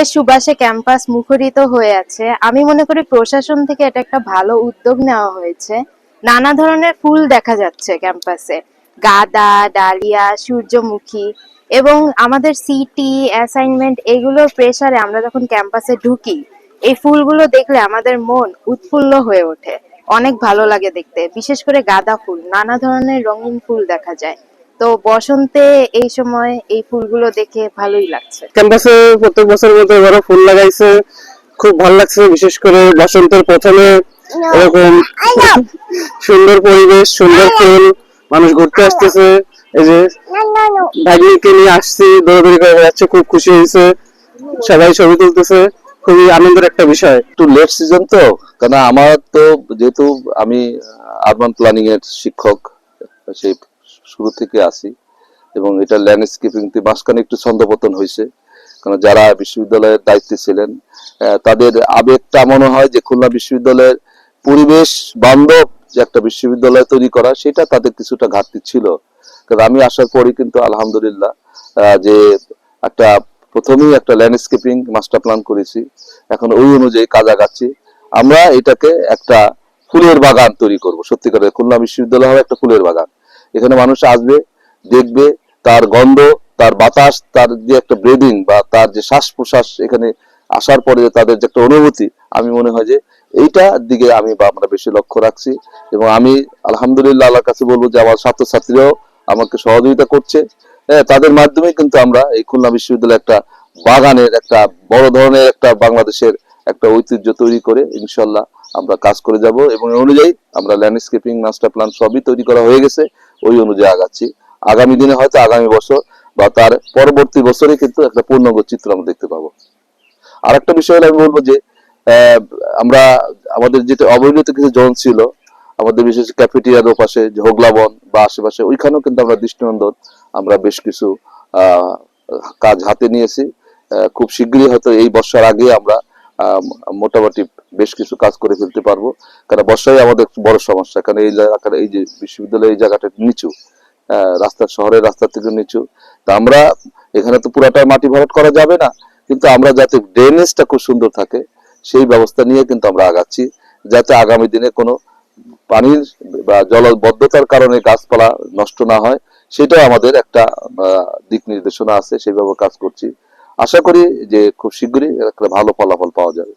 ফুলের সুবাসে ক্যাম্পাস মুখরিত হয়ে আছে। আমি মনে করি প্রশাসন থেকে এটা একটা ভালো উদ্যোগ নেওয়া হয়েছে। নানা ধরনের ফুল দেখা যাচ্ছে ক্যাম্পাসে, গাঁদা, ডালিয়া, সূর্যমুখী। এবং আমাদের সিটি অ্যাসাইনমেন্ট এগুলোর প্রেসারে আমরা যখন ক্যাম্পাসে ঢুকি, এই ফুলগুলো দেখলে আমাদের মন উৎফুল্ল হয়ে ওঠে। অনেক ভালো লাগে দেখতে, বিশেষ করে গাঁদা ফুল, নানা ধরনের রঙিন ফুল দেখা যায়। তো বসন্তে এই সময় এই ফুলগুলো দেখে ভালোই লাগছে। ক্যাম্পাসে প্রত্যেক বছরের মতো এবারও ফুল লাগাইছে, খুব ভালো লাগছে। বিশেষ করে বসন্তের প্রথমে এরকম সুন্দর পরিবেশ, সুন্দর ফুল, মানুষ ঘুরতে আসতেছে। এই যে ভাগ্নিকে নিয়ে আসছি, দৌড়াদৌড়ি করে যাচ্ছে, খুব খুশি হয়েছে, সবাই ছবি তুলতেছে, খুবই আনন্দের একটা বিষয়। একটু লেট সিজন তো, কারণ আমার তো যেহেতু আমি আরবান প্ল্যানিং এর শিক্ষক, সেই শুরু থেকে আসি, এবং এটা ল্যান্ডস্কেপিং তে মাঝখানে একটু ছন্দপতন হয়েছে। কারণ যারা বিশ্ববিদ্যালয়ের দায়িত্বে ছিলেন তাদের আবেগটা মনে হয় যে খুলনা বিশ্ববিদ্যালয়ের পরিবেশ বান্ধব যে একটা বিশ্ববিদ্যালয় তৈরি করা, সেটা তাদের কিছুটা ঘাটতি ছিল। কারণ আমি আসার পরই কিন্তু আলহামদুলিল্লাহ যে একটা প্রথমেই একটা ল্যান্ডস্কেপিং মাস্টার প্ল্যান করেছি, এখন ওই অনুযায়ী কাজ আগাচ্ছি। আমরা এটাকে একটা ফুলের বাগান তৈরি করব। সত্যিকারের খুলনা বিশ্ববিদ্যালয় হবে একটা ফুলের বাগান। এখানে মানুষ আসবে, দেখবে, তার গন্ধ, তার বাতাস, তার যে একটা ব্রিদিং বা তার যে শ্বাস প্রশ্বাস, এখানে আসার পরে তাদের যে একটা অনুভূতি, আমি মনে হয় যে এইটার দিকে আমি বা আমরা বেশি লক্ষ্য রাখছি। এবং আমি আলহামদুলিল্লাহ আল্লাহর কাছে বলবো যে আমার ছাত্রছাত্রীরাও আমাকে সহযোগিতা করছে। হ্যাঁ, তাদের মাধ্যমে কিন্তু আমরা এই খুলনা বিশ্ববিদ্যালয় একটা বাগানের একটা বড় ধরনের একটা বাংলাদেশের একটা ঐতিহ্য তৈরি করে ইনশাল্লাহ আমরা কাজ করে যাব। এবং এই অনুযায়ী আমরা ল্যান্ডস্কেপিং মাস্টার প্ল্যান সবই তৈরি করা হয়ে গেছে, ওই অনুযায়ী আগাচ্ছি। আগামী দিনে হয়তো আগামী বছর বা তার পরবর্তী বছরে কিন্তু একটা পূর্ণাঙ্গ চিত্র আমরা দেখতে পাবো। আর একটা বিষয় হলো আমি বলবো যে আমরা আমাদের যেটা অবহেলিত কিছু জোন ছিল আমাদের, বিশেষ ক্যাফেটেরিয়ার ওপাশে যে হোগলাবন বা আশেপাশে, ওইখানেও কিন্তু আমরা দৃষ্টিনন্দন আমরা বেশ কিছু কাজ হাতে নিয়েছি। খুব শীঘ্রই হয়তো এই বর্ষার আগে আমরা মোটামুটি বেশ কিছু কাজ করে ফেলতে পারবো। কারণ বর্ষায় আমাদের বড় সমস্যা, কারণ এই জায়গাটা, এই যে বিশ্ববিদ্যালয়, এই জায়গাটা নিচু, রাস্তার, শহরের রাস্তা থেকে নিচু। তা আমরা এখানে তো পুরাটা মাটি ভরাট করা যাবে না, কিন্তু আমরা যাতে ড্রেনেজটা খুব সুন্দর থাকে সেই ব্যবস্থা নিয়ে কিন্তু আমরা আগাচ্ছি, যাতে আগামী দিনে কোনো পানির বা জলবদ্ধতার কারণে গাছপালা নষ্ট না হয়, সেটাও আমাদের একটা দিক নির্দেশনা আছে, সেইভাবে কাজ করছি। আশা করি যে খুব শীঘ্রই একটা ভালো ফলাফল পাওয়া যাবে।